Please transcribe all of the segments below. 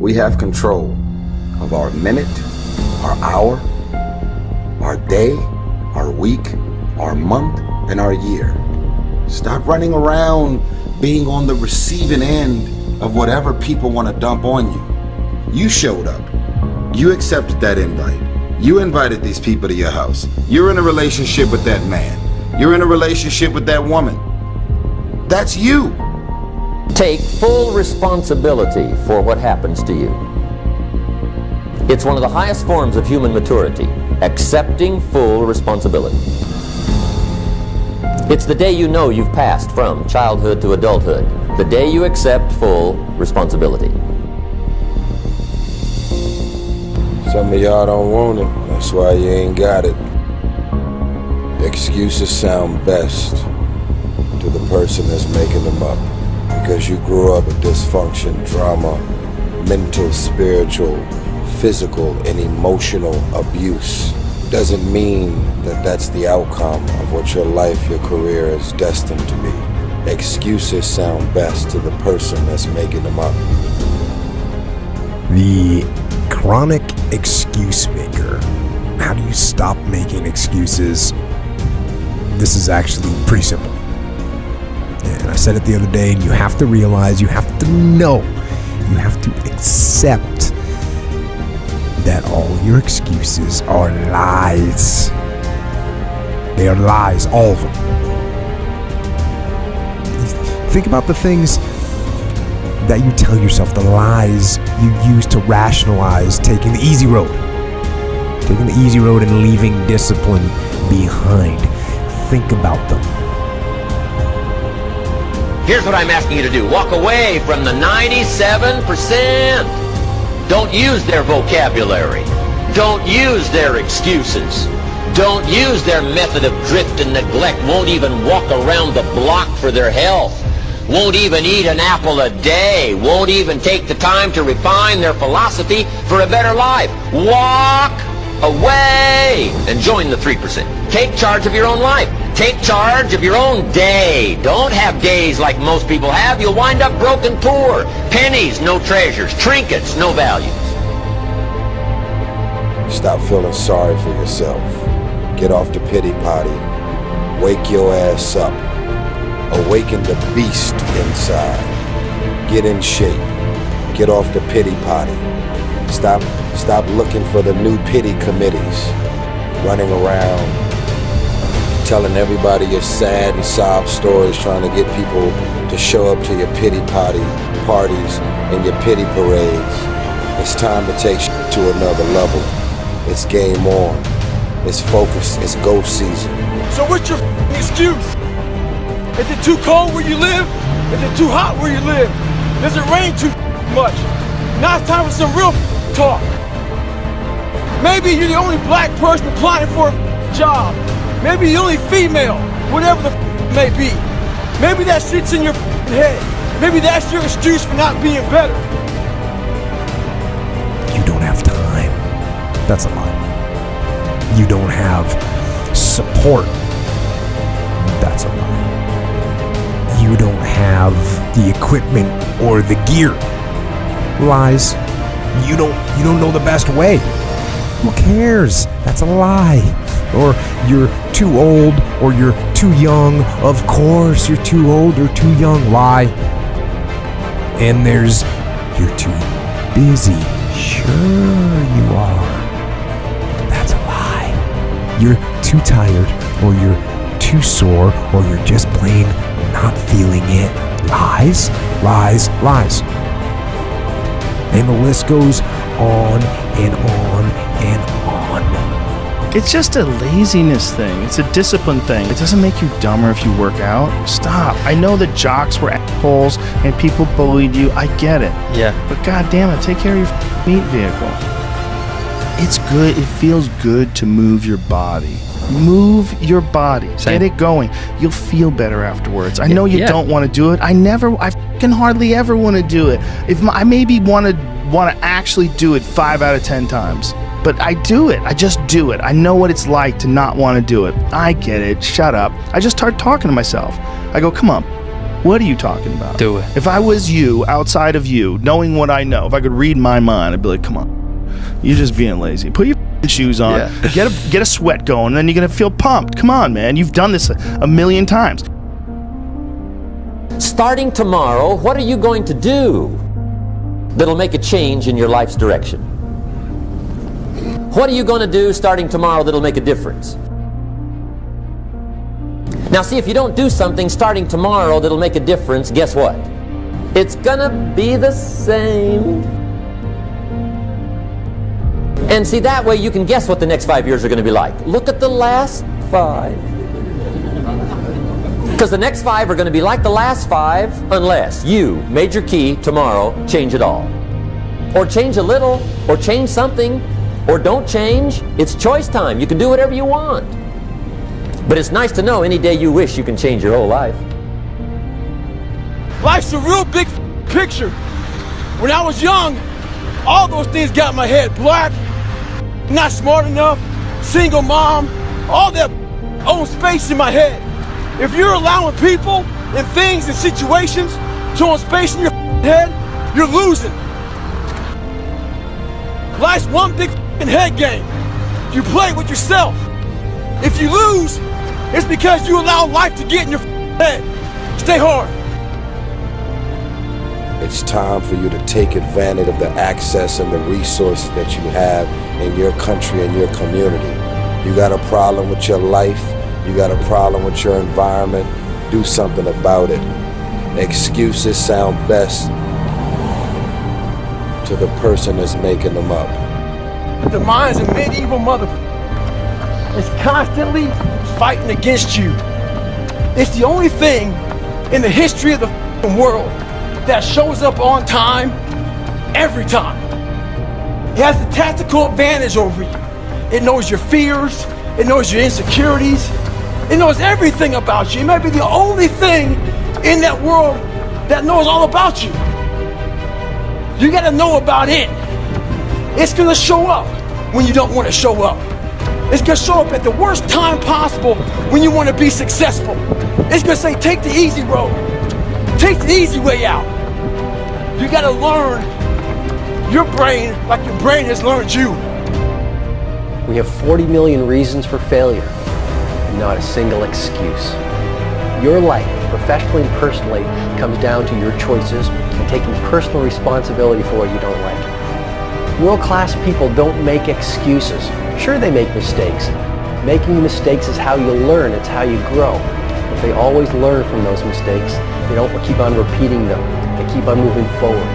We have control of our minute, our hour, our day, our week, our month, and our year. Stop running around being on the receiving end of whatever people want to dump on you. You showed up. You accepted that invite. You invited these people to your house. You're in a relationship with that man. You're in a relationship with that woman. That's you. Take full responsibility for what happens to you. It's one of the highest forms of human maturity, accepting full responsibility. It's the day you know you've passed from childhood to adulthood, the day you accept full responsibility. Some of y'all don't want it, that's why you ain't got it. Excuses sound best to the person that's making them up, because you grew up with dysfunction, drama, mental, spiritual, physical, and emotional abuse. Doesn't mean that that's the outcome of what your life, your career is destined to be. Excuses sound best to the person that's making them up. The chronic excuse maker. How do you stop making excuses? This is actually pretty simple. And I said it the other day, and you have to realize, you have to know, you have to accept that all your excuses are lies. They are lies, all of them. Think about the things that you tell yourself, the lies you use to rationalize taking the easy road. Taking the easy road and leaving discipline behind. Think about them. Here's what I'm asking you to do. Walk away from the 97%. Don't use their vocabulary. Don't use their excuses. Don't use their method of drift and neglect. Won't even walk around the block for their health. Won't even eat an apple a day. Won't even take the time to refine their philosophy for a better life. Walk away and join the 3%. Take charge of your own life. Take charge of your own day. Don't have days like most people have. You'll wind up broke and poor. Pennies, no treasures. Trinkets, no values. Stop feeling sorry for yourself. Get off the pity potty. Wake your ass up. Awaken the beast inside. Get in shape. Get off the pity potty. Stop looking for the new pity committees. Running around telling everybody your sad and sob stories, trying to get people to show up to your pity potty parties and your pity parades. It's time to take shit to another level. It's game on. It's focus. It's go season. So what's your excuse? Is it too cold where you live? Is it too hot where you live? Does it rain too much? Now it's time for some real talk. Maybe you're the only black person applying for a job. Maybe you're the only female, whatever the may be. Maybe that shit's in your head. Maybe that's your excuse for not being better. You don't have time. That's a lie. You don't have support. That's a lie. You don't have the equipment or the gear. Lies. You don't know the best way. Who cares? That's a lie. Or you're too old, or you're too young. Of course you're too old or too young. Lie. And there's you're too busy. Sure you are. That's a lie. You're too tired, or you're too sore, or you're just plain not feeling it. Lies, lies, lies. And the list goes on and on and on. It's just a laziness thing. It's a discipline thing. It doesn't make you dumber if you work out. Stop. I know that jocks were assholes and people bullied you. I get it. Yeah. But god damn it, take care of your meat vehicle. It's good. It feels good to move your body. Move your body. Same. Get it going. You'll feel better afterwards. I know you don't want to do it. I can hardly ever want to do it. I maybe want to actually do it 5 out of 10 times. But I do it. I just do it. I know what it's like to not want to do it. I get it. Shut up. I just start talking to myself. I go, come on. What are you talking about? Do it. If I was you, outside of you, knowing what I know, if I could read my mind, I'd be like, come on, you're just being lazy. Put your shoes on, get a sweat going, and then you're gonna feel pumped. Come on, man, you've done this a million times. Starting tomorrow, what are you going to do that'll make a change in your life's direction? What are you going to do starting tomorrow that'll make a difference? Now see, if you don't do something starting tomorrow that'll make a difference, guess what? It's gonna be the same. And see, that way you can guess what the next 5 years are gonna be like. Look at the last 5. Because the next 5 are gonna be like the last 5 unless you, major key, tomorrow, change it all. Or change a little, or change something, or don't change. It's choice time. You can do whatever you want. But it's nice to know any day you wish you can change your whole life. Life's a real big picture. When I was young, all those things got in my head. Black, not smart enough, single mom, all that own space in my head. If you're allowing people and things and situations to own space in your head, you're losing. Life's one big head game. You play with yourself. If you lose, it's because you allow life to get in your head. Stay hard. It's time for you to take advantage of the access and the resources that you have in your country and your community. You got a problem with your life, you got a problem with your environment, do something about it. Excuses sound best to the person that's making them up. The mind's a medieval motherfucker. It's constantly fighting against you. It's the only thing in the history of the world that shows up on time every time. It has the tactical advantage over you. It knows your fears, it knows your insecurities, it knows everything about you. It might be the only thing in that world that knows all about you. You gotta know about it. It's gonna show up when you don't want to show up. It's gonna show up at the worst time possible when you want to be successful. It's gonna say, take the easy road. Take the easy way out. You gotta learn your brain like your brain has learned you. We have 40 million reasons for failure and not a single excuse. Your life, professionally and personally, comes down to your choices and taking personal responsibility for what you don't like. World-class people don't make excuses. Sure, they make mistakes. Making mistakes is how you learn, it's how you grow. But they always learn from those mistakes. They don't keep on repeating them. They keep on moving forward.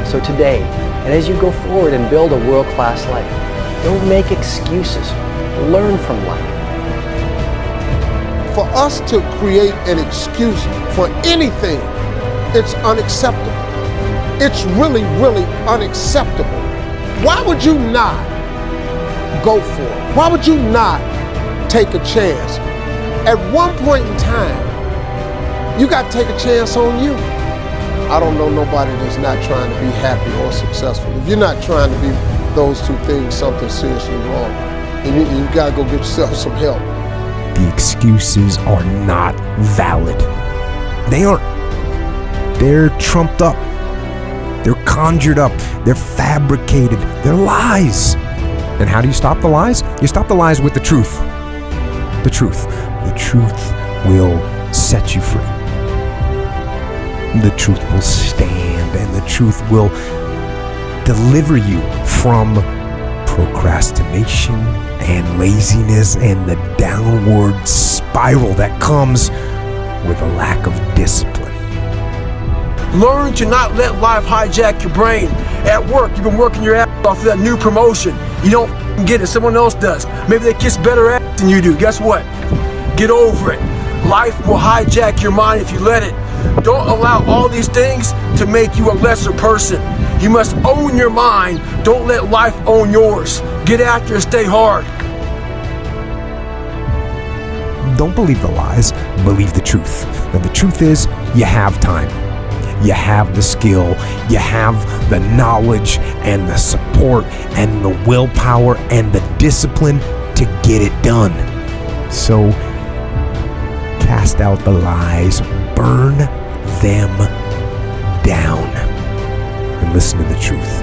So today, and as you go forward and build a world-class life, don't make excuses. Learn from life. For us to create an excuse for anything, it's unacceptable. It's really, really unacceptable. Why would you not go for it? Why would you not take a chance? At one point in time, you got to take a chance on you. I don't know nobody that's not trying to be happy or successful. If you're not trying to be those two things, something's seriously wrong. And you got to go get yourself some help. The excuses are not valid. They aren't. They're trumped up. They're conjured up. They're fabricated. They're lies. And how do you stop the lies? You stop the lies with the truth. The truth. The truth will set you free. The truth will stand, and the truth will deliver you from procrastination and laziness and the downward spiral that comes with a lack of discipline. Learn to not let life hijack your brain. At work, you've been working your ass off for that new promotion. You don't get it, someone else does. Maybe they kiss better ass than you do. Guess what? Get over it. Life will hijack your mind if you let it. Don't allow all these things to make you a lesser person. You must own your mind. Don't let life own yours. Get after it, stay hard. Don't believe the lies, believe the truth. And the truth is, you have time. You have the skill, you have the knowledge and the support and the willpower and the discipline to get it done. So cast out the lies, burn them down and listen to the truth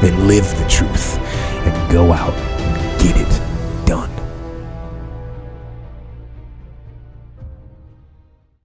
and live the truth and go out